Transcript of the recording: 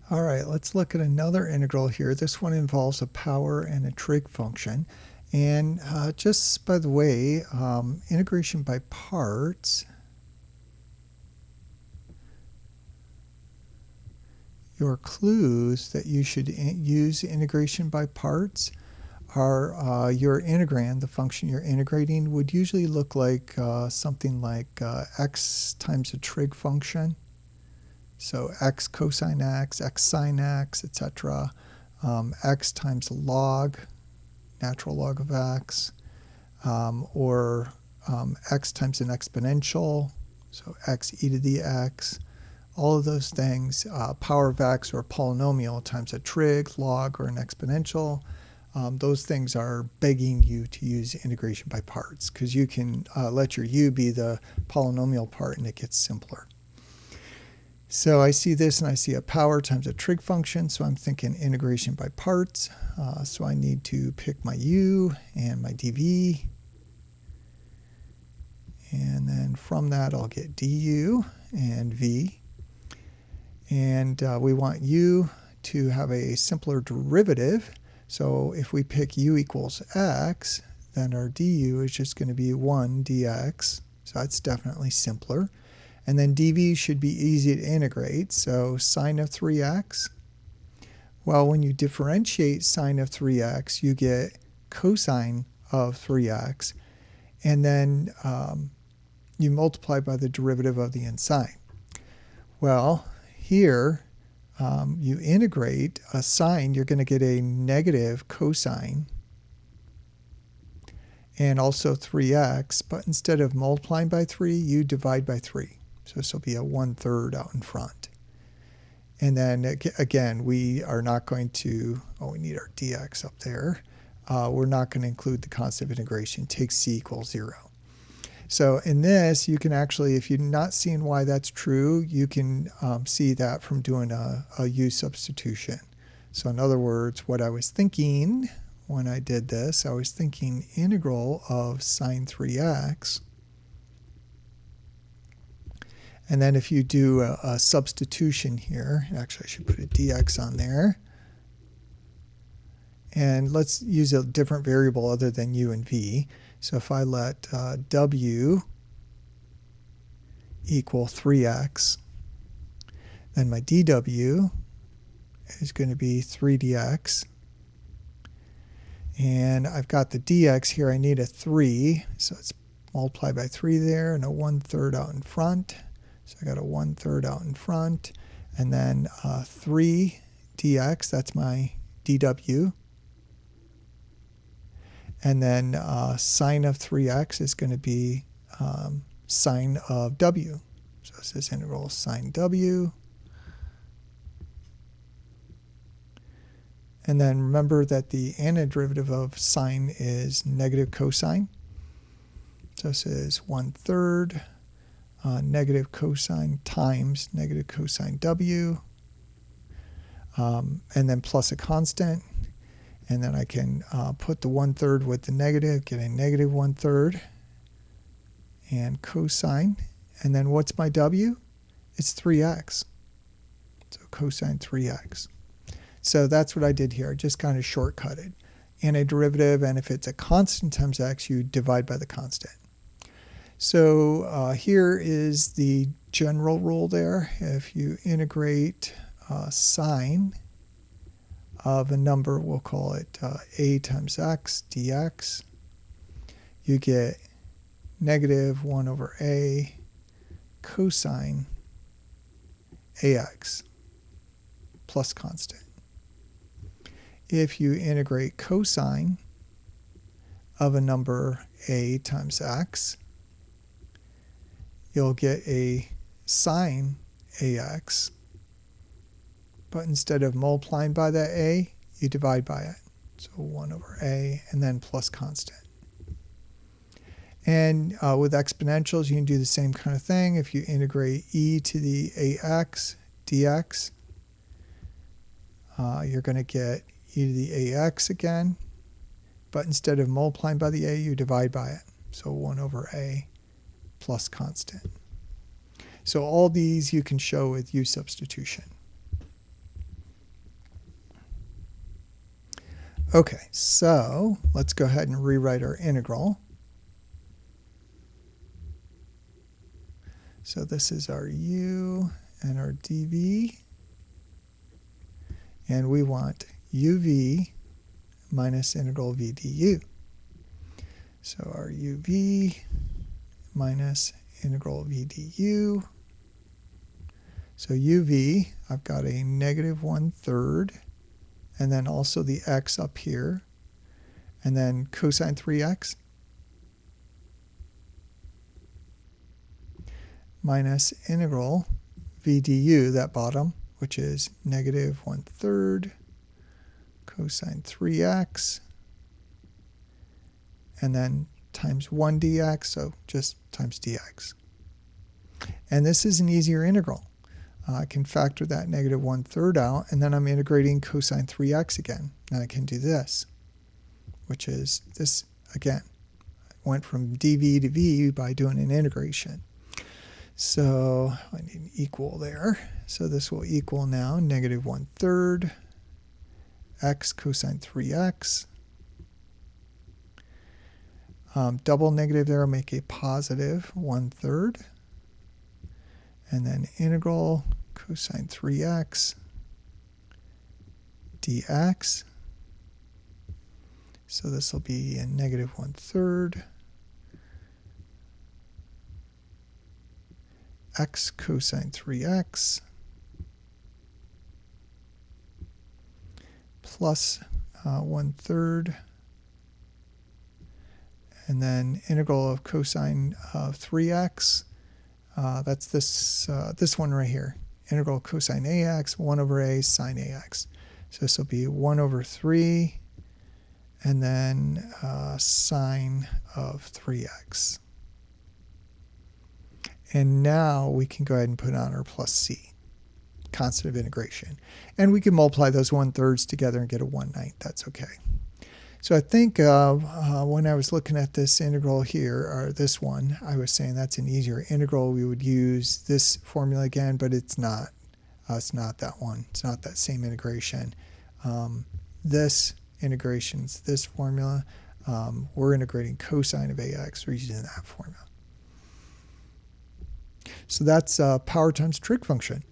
All right, let's look at another integral here. This one involves a power and a trig function. And just by the way, integration by parts, your clues that you should use integration by parts are your integrand, the function you're integrating, would usually look like something like x times a trig function. So x cosine x sine x, etc. X times log, natural log of x, or x times an exponential, so x e to the x. All of those things, power of x or polynomial times a trig, log, or an exponential, those things are begging you to use integration by parts because you can let your u be the polynomial part and it gets simpler. So I see this and I see a power times a trig function, so I'm thinking integration by parts. So I need to pick my u and my dv. And then from that I'll get du and v. And we want u to have a simpler derivative. So if we pick u equals x, then our du is just going to be 1 dx. So that's definitely simpler. And then dv should be easy to integrate. So sine of 3x. Well, when you differentiate sine of 3x, you get cosine of 3x. And then you multiply by the derivative of the inside. Well, here you integrate a sine, you're going to get a negative cosine and also 3x, but instead of multiplying by 3, you divide by 3. So this will be a 1/3 out in front. And then again, we are not going to, we need our dx up there. We're not going to include the constant of integration, take c equals 0. So in this, you can actually, if you're not seeing why that's true, you can see that from doing a u substitution. So in other words, what I was thinking when I did this, I was thinking integral of sine 3x. And then if you do a substitution here, actually I should put a dx on there. And let's use a different variable other than u and v. So if I let w equal 3x, then my dw is going to be 3dx. And I've got the dx here, I need a 3, so it's multiply by 3 there, and a 1/3 out in front. So I got a 1/3 out in front, and then 3 dx, that's my dw. And then sine of 3x is going to be sine of w. So this is integral sine w. And then remember that the antiderivative of sine is negative cosine. So this is 1/3 negative cosine times negative cosine w. And then plus a constant. And then I can put the 1/3 with the negative, get a negative 1/3 and cosine. And then what's my w? It's 3x. So cosine 3x. So that's what I did here. I just kind of shortcutted. Antiderivative, and if it's a constant times x, you divide by the constant. So here is the general rule there. If you integrate sine of a number, we'll call it a times x dx, you get negative 1 over a cosine ax plus constant. If you integrate cosine of a number a times x, you'll get a sine ax, but instead of multiplying by that a, you divide by it. So 1 over a, and then plus constant. And with exponentials, you can do the same kind of thing. If you integrate e to the ax dx, you're going to get e to the ax again, but instead of multiplying by the a, you divide by it. So 1 over a plus constant. So all these you can show with u substitution. Okay, so let's go ahead and rewrite our integral. So this is our u and our dv, and we want uv minus integral v du. So our uv minus integral v du. So uv, I've got a negative 1/3, and then also the x up here, and then cosine 3x minus integral v du, that bottom, which is negative 1/3 cosine 3x, and then times 1 dx, so just times dx. And this is an easier integral. I can factor that negative 1/3 out, and then I'm integrating cosine 3x again. And I can do this, which is this again. Went from dv to v by doing an integration. So I need an equal there. So this will equal now negative 1/3 x cosine 3x. Double negative there will make a positive 1/3. And then integral cosine 3x dx. So this will be a negative 1/3 x cosine 3x plus 1/3, and then integral of cosine of 3x. That's this one right here. Integral cosine ax, 1 over a sine ax. So this will be 1 over 3, and then sine of 3x. And now we can go ahead and put on our plus c, constant of integration. And we can multiply those 1/3 together and get a 1/9. That's okay. So I think when I was looking at this integral here, or this one, I was saying that's an easier integral. We would use this formula again, but it's not. It's not that one. It's not that same integration. This integration's this formula. We're integrating cosine of ax. We're using that formula. So that's power times trig function.